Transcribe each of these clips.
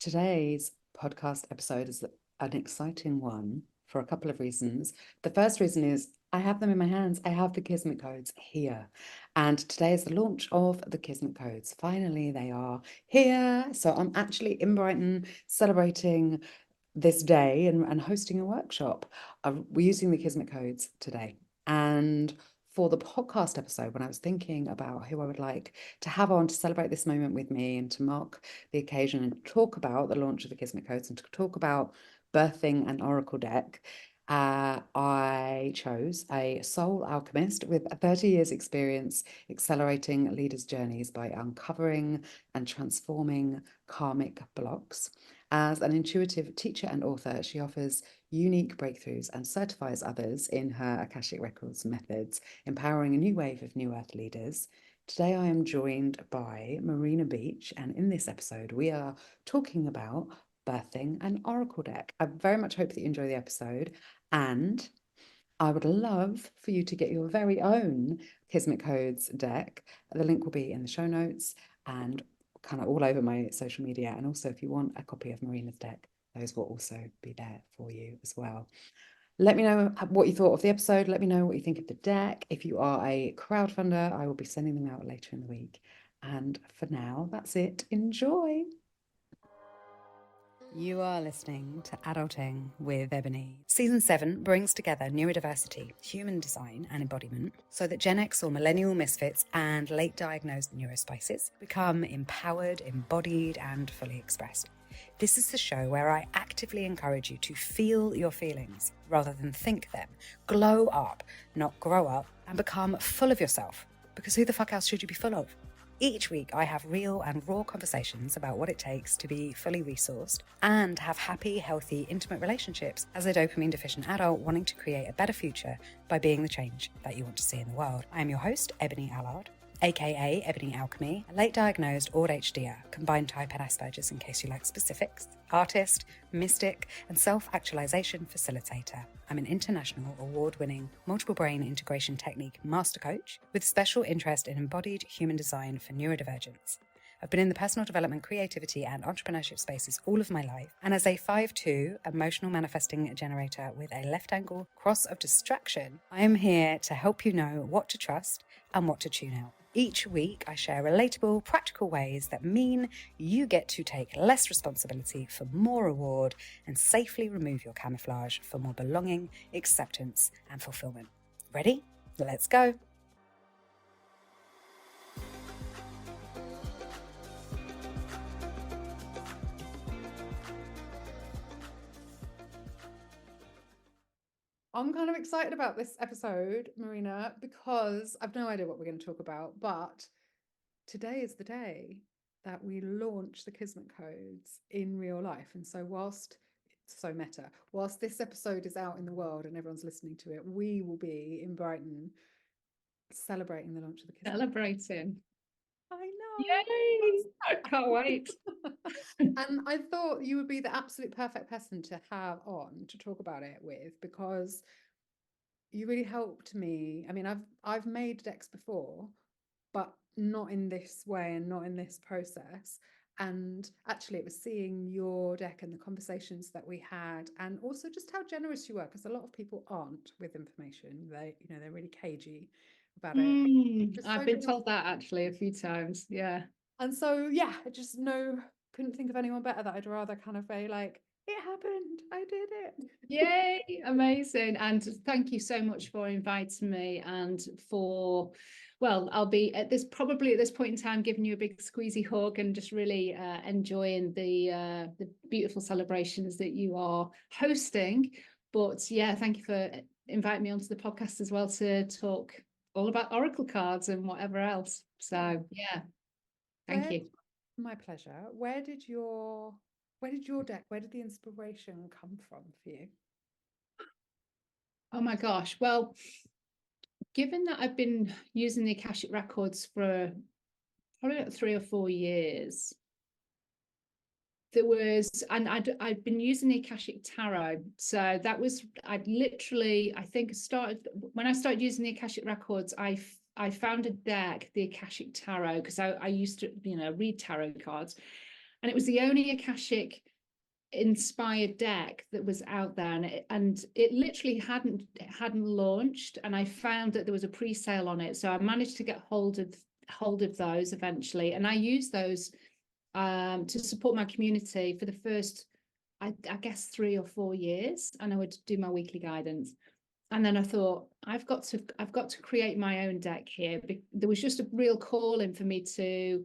Today's podcast episode is an exciting one for a couple of reasons. The first reason is I have them in my hands. I have the Kismet Codes here. And today is the launch of the Kismet Codes. Finally, they are here. So I'm actually in Brighton celebrating this day and hosting a workshop. We're using the Kismet Codes today. And for the podcast episode, when I was thinking about who I would like to have on to celebrate this moment with me and to mark the occasion and talk about the launch of the Kismet Codes and to talk about birthing an oracle deck, I chose a soul alchemist with 30 years experience accelerating leaders' journeys by uncovering and transforming karmic blocks. As an intuitive teacher and author, she offers unique breakthroughs and certifies others in her Akashic Records methods, empowering a new wave of New Earth leaders. Today, I am joined by Marina Beech, and in this episode, we are talking about birthing an oracle deck. I very much hope that you enjoy the episode, and I would love for you to get your very own Kismet Codes deck. The link will be in the show notes and kind of all over my social media. And also, if you want a copy of Marina's deck, those will also be there for you as well. Let me know what you thought of the episode. Let me know what you think of the deck. If you are a crowdfunder, I will be sending them out later in the week. And for now, that's it. Enjoy. You are listening to Adulting with Ebonie. Season 7 brings together neurodiversity, human design, and embodiment so that Gen X or millennial misfits and late diagnosed neurospices become empowered, embodied, and fully expressed. This is the show where I actively encourage you to feel your feelings rather than think them. Glow up, not grow up, and become full of yourself. Because who the fuck else should you be full of? Each week, I have real and raw conversations about what it takes to be fully resourced and have happy, healthy, intimate relationships as a dopamine-deficient adult wanting to create a better future by being the change that you want to see in the world. I am your host, Ebonie Allard, aka Ebonie Alchemy, a late diagnosed ADHDer, combined type and Asperger's in case you like specifics, artist, mystic, and self-actualization facilitator. I'm an international award-winning multiple brain integration technique master coach with special interest in embodied human design for neurodivergence. I've been in the personal development, creativity, and entrepreneurship spaces all of my life, and as a 5/2 emotional manifesting generator with a left angle cross of distraction, I am here to help you know what to trust and what to tune out. Each week, I share relatable, practical ways that mean you get to take less responsibility for more reward and safely remove your camouflage for more belonging, acceptance, and fulfillment. Ready? Let's go. I'm kind of excited about this episode, Marina, because I've no idea what we're going to talk about, but today is the day that we launch the Kismet Codes in real life. And so whilst it's so meta, whilst this episode is out in the world and everyone's listening to it, we will be in Brighton celebrating the launch of the Kismet. Celebrating. I know. Yay! I can't wait. And I thought you would be the absolute perfect person to have on to talk about it with, because you really helped me. I mean, I've made decks before, but not in this way and not in this process. And actually, it was seeing your deck and the conversations that we had, and also just how generous you were, because a lot of people aren't with information. They're really cagey about it. Just I've so been generous. told that actually a few times. Yeah. And so, yeah, I just couldn't think of anyone better that I'd rather kind of be like, it happened, I did it. Yay! Amazing. And thank you so much for inviting me and for, well, I'll be at this point in time giving you a big squeezy hug and just really enjoying the beautiful celebrations that you are hosting. But yeah, thank you for inviting me onto the podcast as well to talk all about oracle cards and whatever else. So yeah, thank you. My pleasure. Where did the inspiration come from for you? Oh my gosh. Well, given that I've been using the Akashic Records for probably about 3 or 4 years, I'd been using the Akashic Tarot. So that was, I think when I started using the Akashic Records, I found a deck, the Akashic Tarot, because I used to, read tarot cards. And it was the only Akashic inspired deck that was out there, and it literally hadn't launched, and I found that there was a pre-sale on it, so I managed to get hold of those eventually, and I used those to support my community for the first I guess 3 or 4 years, and I would do my weekly guidance. And then I thought, I've got to create my own deck here. There was just a real calling for me to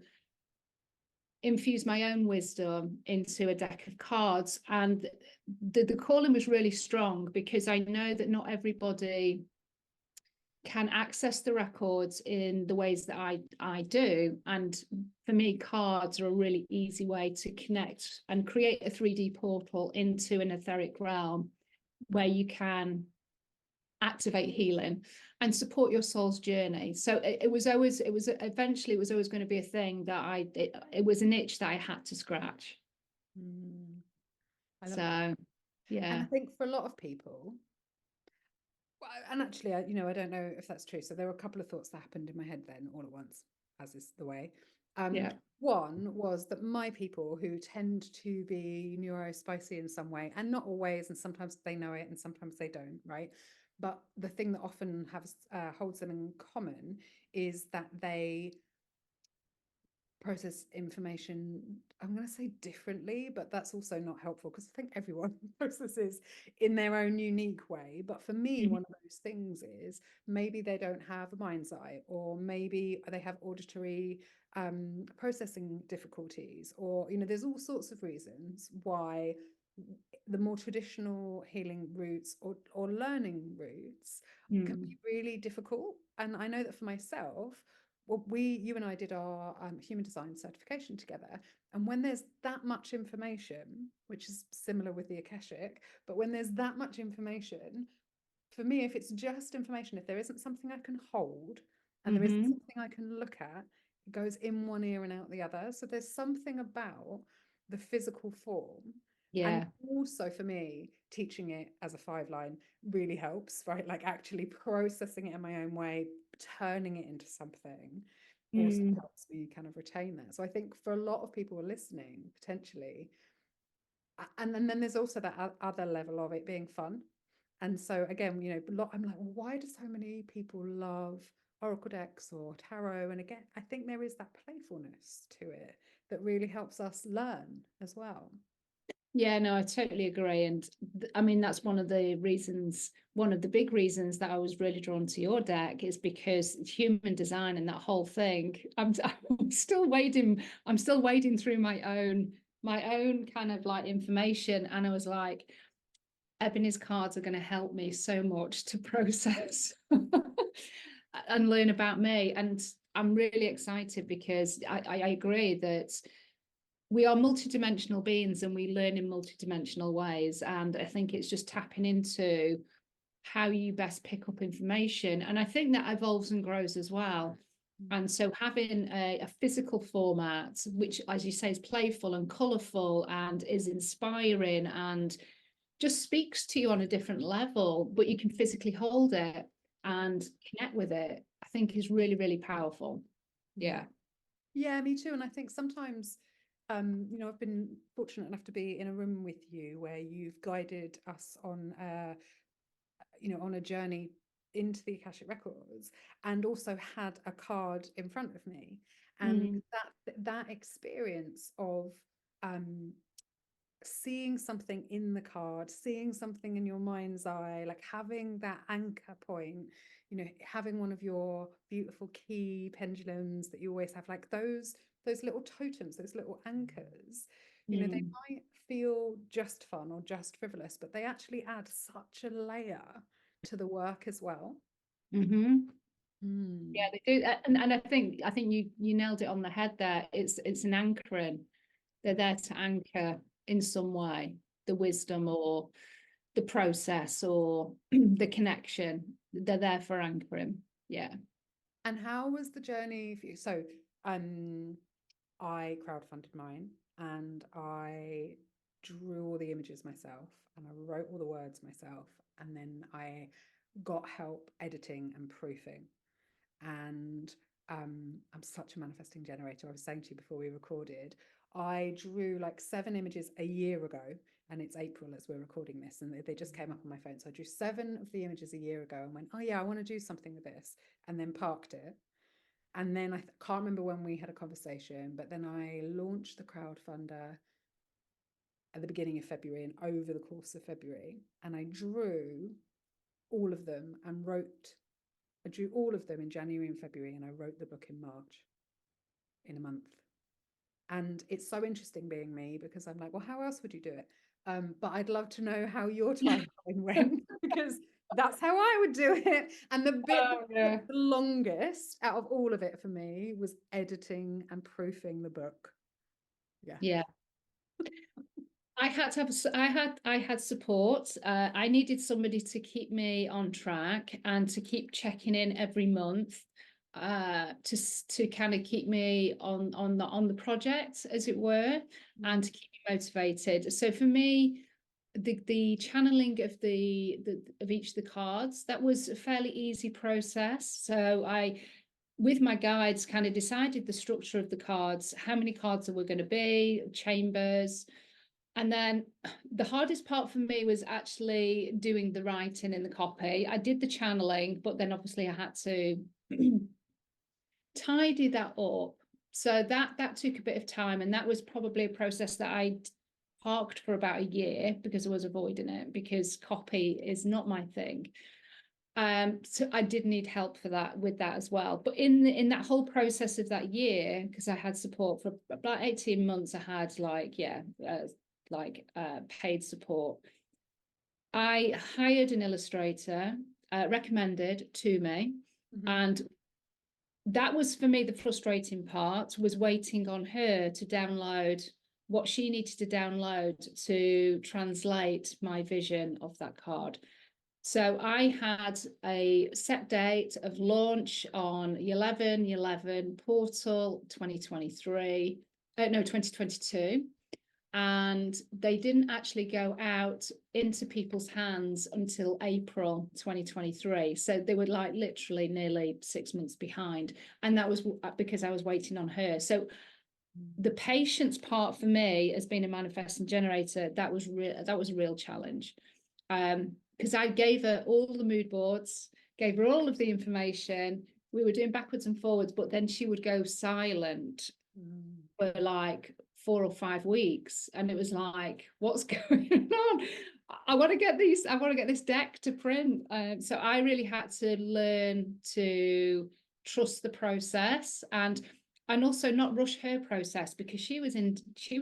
infuse my own wisdom into a deck of cards. And the calling was really strong, because I know that not everybody can access the records in the ways that I do. And for me, cards are a really easy way to connect and create a 3D portal into an etheric realm where you can activate healing and support your soul's journey. So it was always going to be a thing that it was an itch that I had to scratch. I love that. Yeah. And I think for a lot of people, and actually, I don't know if that's true. So there were a couple of thoughts that happened in my head then all at once, as is the way. One was that my people who tend to be neurospicy in some way, and not always, and sometimes they know it and sometimes they don't, right? But the thing that often holds them in common is that they process information, I'm going to say differently, but that's also not helpful, because I think everyone processes in their own unique way. But for me, one of those things is maybe they don't have a mind's eye, or maybe they have auditory processing difficulties, or there's all sorts of reasons why the more traditional healing routes or learning routes can be really difficult. And I know that for myself, well, you and I did our human design certification together. And when there's that much information, which is similar with the Akashic, but when there's that much information, for me, if it's just information, if there isn't something I can hold and there isn't something I can look at, it goes in one ear and out the other. So there's something about the physical form. And also for me, teaching it as a 5-line really helps, right? Like actually processing it in my own way, turning it into something also helps me kind of retain that. So I think for a lot of people who are listening, potentially, and then there's also that other level of it being fun. And so again, I'm like, well, why do so many people love oracle decks or tarot? And again, I think there is that playfulness to it that really helps us learn as well. Yeah, no, I totally agree. And I mean, that's one of the big reasons that I was really drawn to your deck, is because human design and that whole thing, I'm still wading through my own kind of like information. And I was like, Ebonie's cards are going to help me so much to process and learn about me. And I'm really excited, because I agree that we are multidimensional beings and we learn in multidimensional ways. And I think it's just tapping into how you best pick up information. And I think that evolves and grows as well. And so having a physical format, which, as you say, is playful and colourful and is inspiring and just speaks to you on a different level, but you can physically hold it and connect with it, I think is really, really powerful. Yeah, me too. And I think sometimes I've been fortunate enough to be in a room with you where you've guided us on on a journey into the Akashic Records, and also had a card in front of me. And that experience of seeing something in the card, seeing something in your mind's eye, like having that anchor point, having one of your beautiful key pendulums that you always have, like those little totems, those little anchors, they might feel just fun or just frivolous, but they actually add such a layer to the work as well. Yeah, they do. And I think you nailed it on the head there. It's an anchoring. They're there to anchor in some way the wisdom or the process or the connection. They're there for anchoring. Yeah. And how was the journey for you? So I crowdfunded mine, and I drew all the images myself, and I wrote all the words myself, and then I got help editing and proofing. And I'm such a manifesting generator. I was saying to you before we recorded, I drew like 7 images a year ago, and it's April as we're recording this, and they just came up on my phone. So I drew 7 of the images a year ago and went, oh yeah, I want to do something with this, and then parked it. And then I can't remember when we had a conversation, but then I launched the crowdfunder at the beginning of February and over the course of February, and I drew all of them and I drew all of them in January and February, and I wrote the book in March, in a month. And it's so interesting being me, because I'm like, well, how else would you do it? But I'd love to know how your timeline went, because that's how I would do it. And the bit that took the longest out of all of it for me was editing and proofing the book. Yeah. I had to have I had support. I needed somebody to keep me on track and to keep checking in every month, to kind of keep me on the project, as it were, and to keep me motivated. So for me, the channeling of of each of the cards, that was a fairly easy process. So I, with my guides, kind of decided the structure of the cards, how many cards there were going to be, chambers. And then the hardest part for me was actually doing the writing in the copy. I did the channeling, but then obviously I had to tidy that up. So that took a bit of time, and that was probably a process that I parked for about a year because I was avoiding it, because copy is not my thing. So I did need help for that, with that as well. But in that whole process of that year, because I had support for about 18 months, I had paid support. I hired an illustrator, recommended to me, and that was for me the frustrating part, was waiting on her to download what she needed to download to translate my vision of that card. So I had a set date of launch on 11/11 portal 2023, 2022. And they didn't actually go out into people's hands until April 2023. So they were like literally nearly 6 months behind. And that was because I was waiting on her. So the patience part for me, as being a manifesting generator, that was a real challenge. Because I gave her all the mood boards, gave her all of the information. We were doing backwards and forwards, but then she would go silent for like 4 or 5 weeks, and it was like, what's going on? I want to get this deck to print. So I really had to learn to trust the process, and also not rush her process, because she was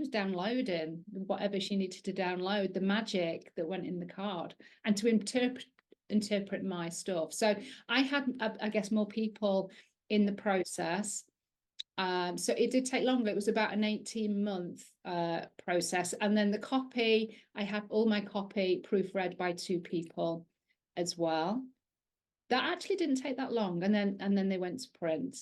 downloading whatever she needed to download, the magic that went in the card, and to interpret my stuff. So I had, I guess, more people in the process. So it did take longer. It was about an 18-month process. And then the copy, I had all my copy proofread by 2 people as well. That actually didn't take that long. And then they went to print.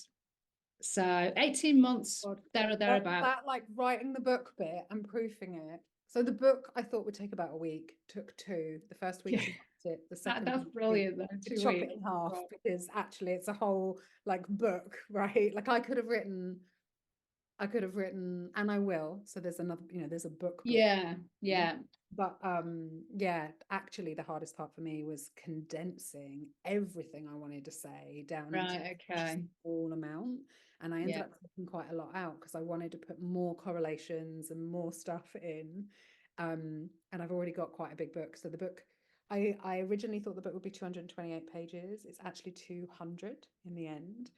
So 18 months, there or thereabouts. That like writing the book bit and proofing it. So the book I thought would take about a week, took 2. The first week she wrote it, the second That's week, brilliant though. to chop it in half, because actually it's a whole like book, right? Like I could have written, and I will. So there's another, there's a book. Yeah. But yeah, actually the hardest part for me was condensing everything I wanted to say down into a small amount. And I ended up taking quite a lot out, because I wanted to put more correlations and more stuff in. And I've already got quite a big book. So the book, I originally thought the book would be 228 pages. It's actually 200 in the end.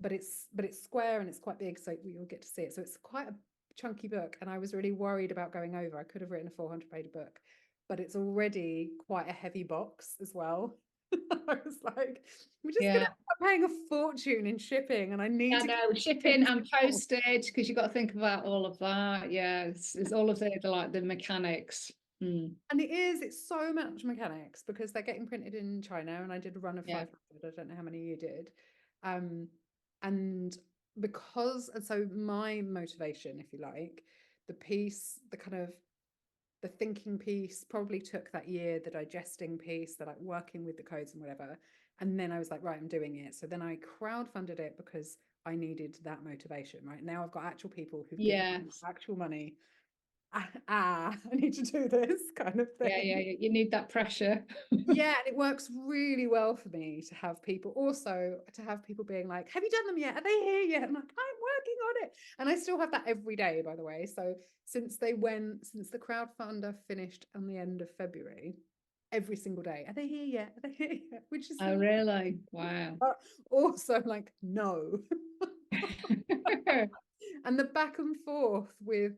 But it's square and it's quite big, so you'll get to see it. So it's quite a chunky book, and I was really worried about going over. I could have written a 400-page book, but it's already quite a heavy box as well. I was like, we're just gonna be paying a fortune in shipping, and I need to know, shipping and postage, because you've got to think about all of that. Yeah, it's all of the mechanics. And it's so much mechanics, because they're getting printed in China, and I did a run of 500. I don't know how many you did. And so my motivation, if you like, the thinking piece probably took that year, the digesting piece, the like working with the codes and whatever. And then I was like, right, I'm doing it. So then I crowdfunded it, because I needed that motivation, right? Now I've got actual people who've given me Yes. actual money. I need to do this kind of Yeah, thing. you need that pressure. Yeah, and it works really well for me to have people, also to have people being like, have you done them yet? Are they here yet? I'm like, I'm working on it. And I still have that every day, by the way. So since the crowdfunder finished on the end of February, every single day, are they here yet? Are they here yet? Which is Oh, really? Wow. also like, no. And the back and forth with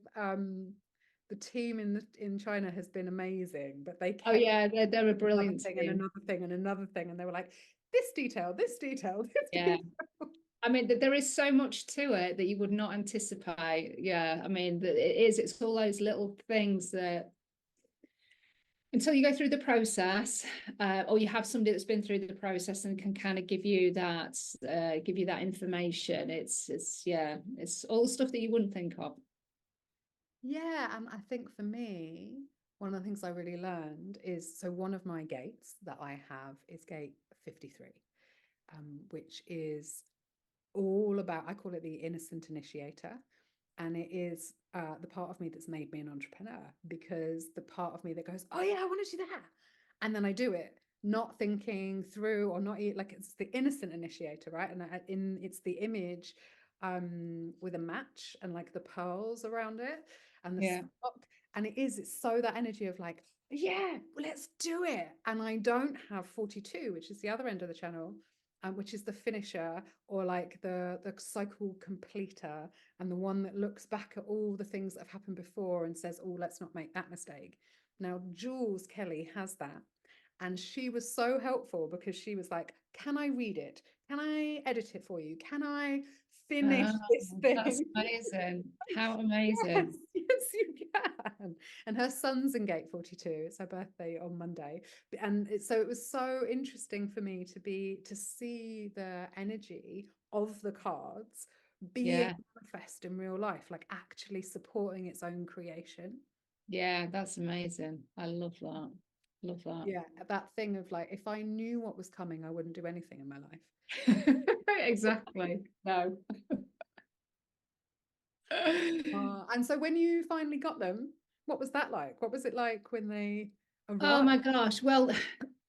the team in China has been amazing, but they Oh kept yeah, they're a another brilliant thing and team. another thing and another thing, and they were like, this detail, this detail, this Yeah. detail. I mean, there is so much to it that you would not anticipate. Yeah, I mean, it's all those little things that until you go through the process, or you have somebody that's been through the process and can kind of give you that information. It's all stuff that you wouldn't think of. Yeah, and I think for me, one of the things I really learned is, so one of my gates that I have is gate 53, which is all about, I call it the innocent initiator. And it is the part of me that's made me an entrepreneur, because the part of me that goes, oh yeah, I want to do that. And then I do it, not thinking through, or not like, it's the innocent initiator, right? And it's the image with a match and like the pearls around it and the Yeah. stock. And it's so that energy of like, yeah, let's do it. And I don't have 42, which is the other end of the channel, which is the finisher, or like the cycle completer, and the one that looks back at all the things that have happened before and says, oh, let's not make that mistake. Now, Jules Kelly has that. And she was so helpful, because she was like, can I read it? Can I edit it for you? Can I finish Oh, this that's thing? amazing. How Yes, amazing. yes, you can. And her son's in gate 42. It's her birthday on Monday. And so it was so interesting for me to see the energy of the cards being Yeah. manifest in real life, like actually supporting its own creation. Yeah, that's amazing. I love that. Love that. Yeah, that thing of like, if I knew what was coming, I wouldn't do anything in my life. Exactly. No. And so when you finally got them, what was that like? What was it like when they Oh arrived? my gosh. Well,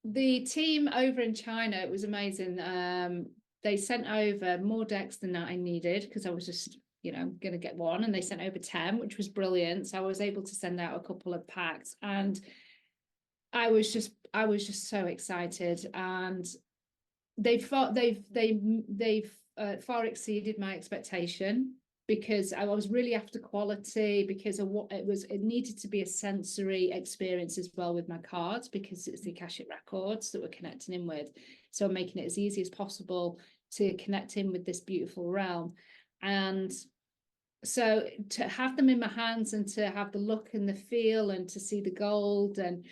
the team over in China, it was amazing. They sent over more decks than I needed, because I was just, going to get one, and they sent over 10, which was brilliant. So I was able to send out a couple of packs, and I was just so excited, and they've far exceeded my expectation, because I was really after quality, because of what it needed to be a sensory experience as well with my cards, because it's the Akashic Records that we're connecting in with. So I'm making it as easy as possible to connect in with this beautiful realm. And so to have them in my hands, and to have the look and the feel, and to see the gold, and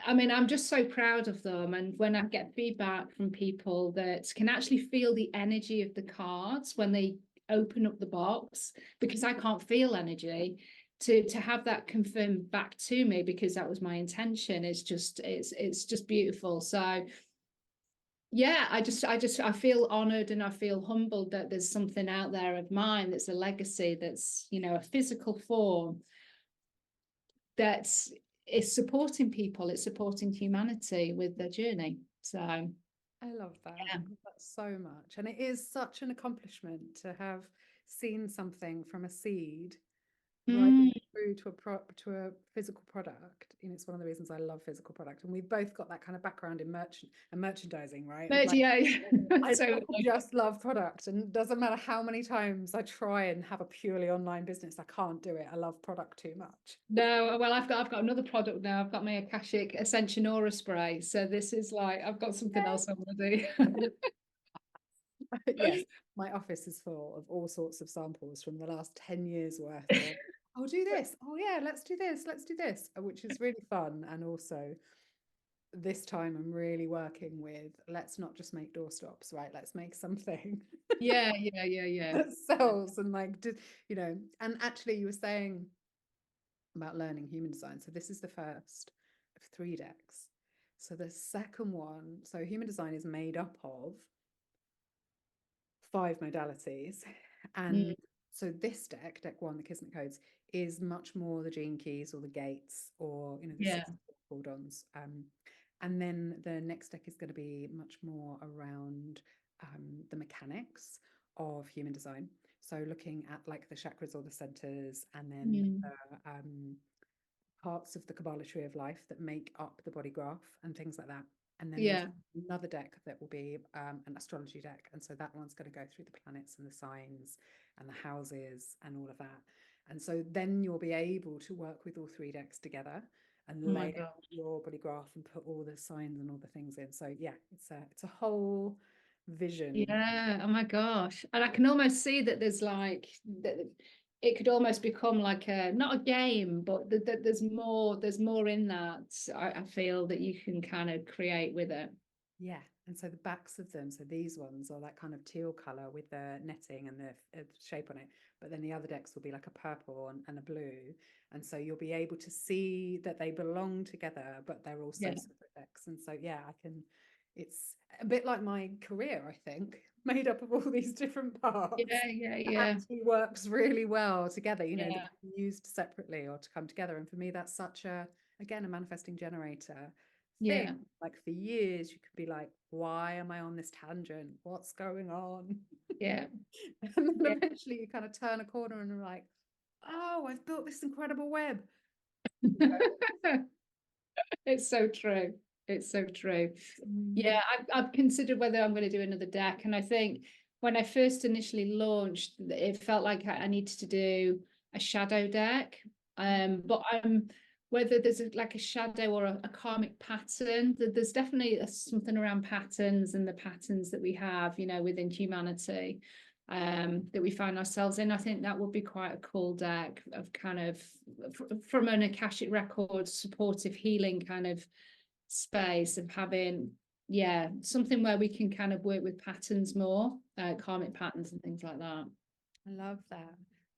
I mean, I'm just so proud of them. And when I get feedback from people that can actually feel the energy of the cards when they open up the box, because I can't feel energy, to have that confirmed back to me, because that was my intention, it's just beautiful. So yeah, I feel honored, and I feel humbled that there's something out there of mine that's a legacy, that's, a physical form, that is supporting people, it's supporting humanity with their journey. So I love that. yeah. I love that so much. And it is such an accomplishment to have seen something from a seed right Mm, through to a physical product. It's one of the reasons I love physical product. And we've both got that kind of background in merchandising, right? Of but like, yeah, I totally. just love product, and it doesn't matter how many times I try and have a purely online business, I can't do it. I love product too much. No, well, I've got another product now. I've got my Akashic Ascension Aura Spray. So this is like, I've got something else I want to do. Yes, my office is full of all sorts of samples from the last 10 years worth of, I'll do this. Oh yeah, let's do this. Let's do this, which is really fun. And also this time I'm really working with, let's not just make doorstops, right? Let's make something Yeah, yeah, yeah, yeah. that sells, and like, and actually you were saying about learning human design. So this is the first of 3 decks. So the second one, so human design is made up of 5 modalities. And so this deck 1, the Kismet Codes, is much more the gene keys or the gates, or the Yeah. 6 cordons. And then the next deck is going to be much more around the mechanics of human design. So looking at like the chakras or the centers, and then the parts of the Kabbalah tree of life that make up the body graph and things like that. And then there's another deck that will be an astrology deck. And so that one's going to go through the planets and the signs and the houses and all of that. And so then you'll be able to work with all 3 decks together and lay out your body graph and put all the signs and all the things in. So yeah, it's a whole vision. Yeah. Oh my gosh. And I can almost see that there's like that it could almost become like not a game, but there's more in that. I feel that you can kind of create with it. Yeah. And so the backs of them, so these ones are that kind of teal color with the netting and the shape on it. But then the other decks will be like a purple and a blue. And so you'll be able to see that they belong together, but they're also separate decks. And so, yeah, it's a bit like my career, I think, made up of all these different parts. It actually works really well together, they can be used separately or to come together. And for me, that's such again, a manifesting generator thing. Like for years you could be like, why am I on this tangent, what's going on? And then eventually you kind of turn a corner and are like, oh, I've built this incredible web. It's so true. It's so true. Yeah, I've considered whether I'm going to do another deck, and I think when I first initially launched, it felt like I needed to do a shadow deck. But whether there's like a shadow or a karmic pattern, there's definitely something around patterns and the patterns that we have, within humanity, that we find ourselves in. I think that would be quite a cool deck of kind of from an Akashic Records supportive healing kind of space of having something where we can kind of work with patterns more, karmic patterns and things like that. I love that.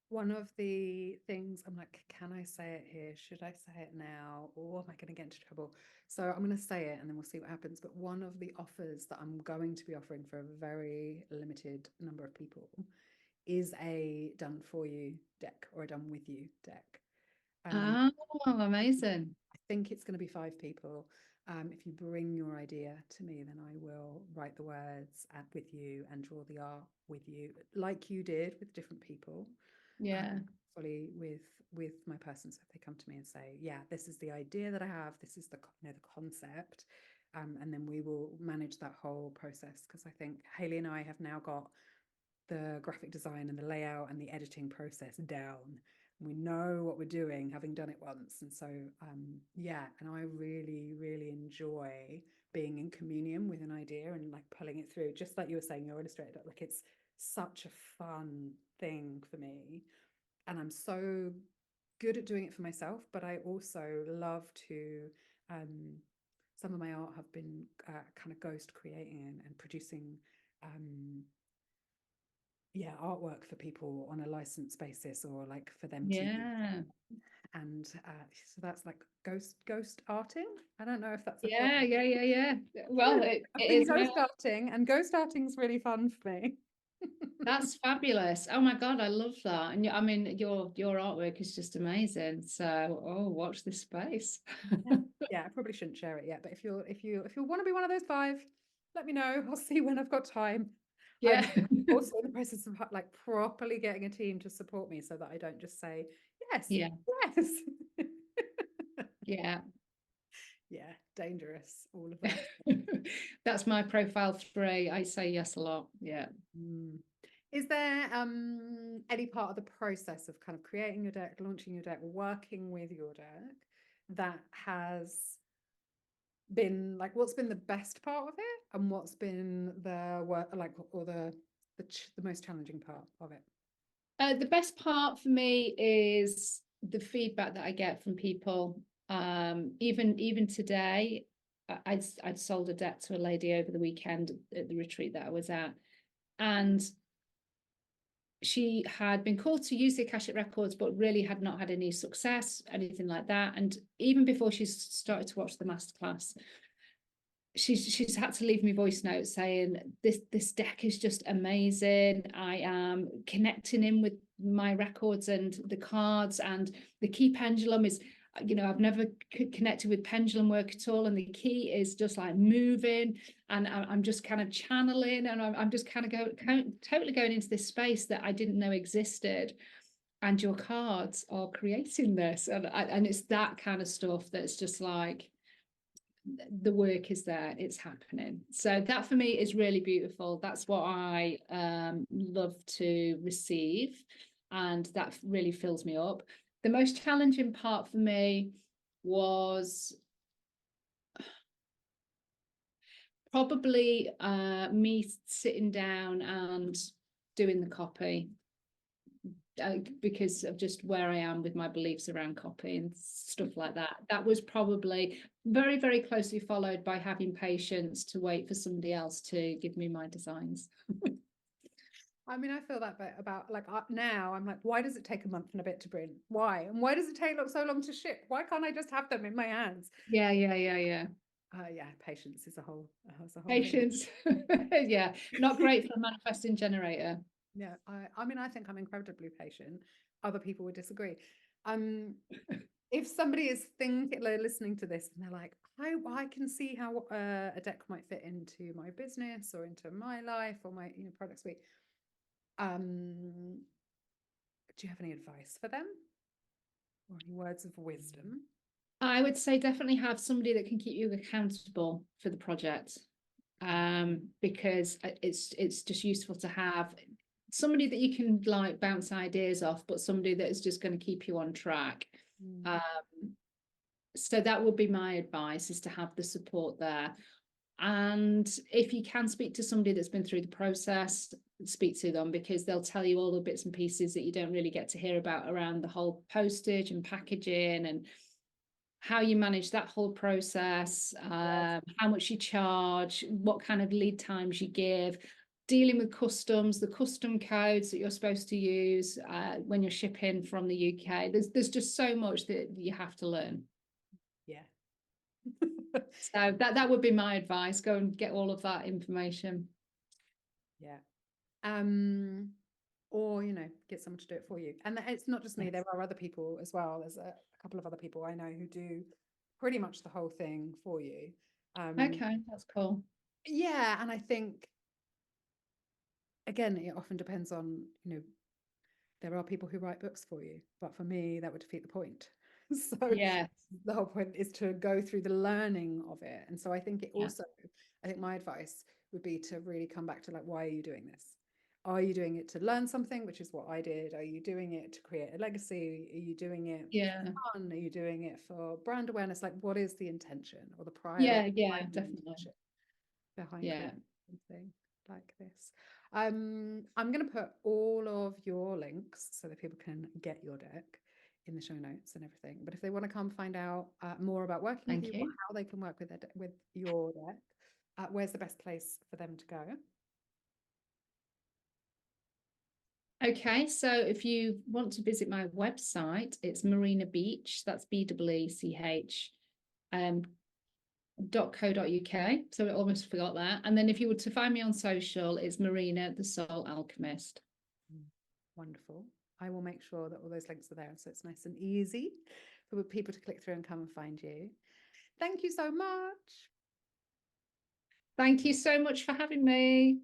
One of the things I'm like, can I say it here? Should I say it now? Or am I going to get into trouble? So I'm going to say it and then we'll see what happens. But one of the offers that I'm going to be offering for a very limited number of people is a done for you deck or a done with you deck. Oh, amazing. I think it's going to be 5 people. If you bring your idea to me, then I will write the words with you and draw the art with you, like you did with different people. Fully with my person. So if they come to me and say, yeah, this is the idea that I have, this is the the concept, and then we will manage that whole process, because I think Hayley and I have now got the graphic design and the layout and the editing process down. We know what we're doing, having done it once. And so and I really, really enjoy being in communion with an idea and like pulling it through, just like you were saying, your illustrator. Like, it's such a fun thing for me, and I'm so good at doing it for myself, but I also love to some of my art have been kind of ghost creating and producing artwork for people on a license basis, or like for them to and so that's like ghost arting. I don't know if that's a thing. Well, it is ghost arting, and ghost arting is really fun for me. That's fabulous. Oh my God, I love that. And I mean, your artwork is just amazing. So, watch this space. Yeah, I probably shouldn't share it yet, but if you want to be one of those 5, let me know. I'll see when I've got time. I'm also in the process of like properly getting a team to support me, so that I don't just say yes. Yeah, dangerous, all of that. That's my profile 3. I say yes a lot. Is there any part of the process of kind of creating your deck, launching your deck, working with your deck that has been like, what's been the best part of it, and what's been the work, like, or the most challenging part of it? The best part for me is the feedback that I get from people. Even today, I'd sold a deck to a lady over the weekend at the retreat that I was at, and she had been called to use the Akashic Records, but really had not had any success, anything like that. And even before she started to watch the masterclass, she's had to leave me voice notes saying this deck is just amazing. I am connecting in with my records and the cards, and the key pendulum is, you know, I've never connected with pendulum work at all, and the key is just like moving, and I'm just kind of channeling, and I'm just kind of totally going into this space that I didn't know existed. And your cards are creating this, and it's that kind of stuff that's just like, the work is there, it's happening. So that for me is really beautiful. That's what I love to receive, and that really fills me up. The most challenging part for me was probably me sitting down and doing the copy, because of just where I am with my beliefs around copy and stuff like that. That was probably very, very closely followed by having patience to wait for somebody else to give me my designs. I mean, I feel that bit about like now I'm like, why does it take a month and a bit to print? Why? And why does it take so long to ship? Why can't I just have them in my hands? Yeah. Yeah, patience is a whole Patience. Yeah, not great for a manifesting generator. Yeah, I mean, I think I'm incredibly patient. Other people would disagree. If somebody is listening to this and they're like, I can see how a deck might fit into my business or into my life or my product suite. Do you have any advice for them or any words of wisdom? I would say definitely have somebody that can keep you accountable for the project, because it's just useful to have somebody that you can like bounce ideas off, but somebody that is just going to keep you on track. So that would be my advice, is to have the support there. And if you can speak to somebody that's been through the process, speak to them, because they'll tell you all the bits and pieces that you don't really get to hear about around the whole postage and packaging, and how you manage that whole process, how much you charge, what kind of lead times you give, dealing with customs, the custom codes that you're supposed to use when you're shipping from the UK. There's just so much that you have to learn. Yeah. So that would be my advice. Go and get all of that information. Yeah. Or get someone to do it for you. And it's not just me, there are other people as well. There's a couple of other people I know who do pretty much the whole thing for you. Okay, that's cool. Yeah, and I think again, it often depends on, there are people who write books for you, but for me, that would defeat the point. So yeah, the whole point is to go through the learning of it. And so I think I think my advice would be to really come back to like, why are you doing this? Are you doing it to learn something, which is what I did? Are you doing it to create a legacy? Are you doing it for fun? Are you doing it for brand awareness? Like, what is the intention or the priority definitely behind creating something like this? I'm going to put all of your links so that people can get your deck in the show notes and everything. But if they want to come find out more about working with you, or how they can work with your deck, where's the best place for them to go? Okay, so if you want to visit my website, it's Marina Beech, that's BEECH, .co.uk. So I almost forgot that. And then if you were to find me on social, it's Marina the Soul Alchemist. Wonderful. I will make sure that all those links are there, so it's nice and easy for people to click through and come and find you. Thank you so much. Thank you so much for having me.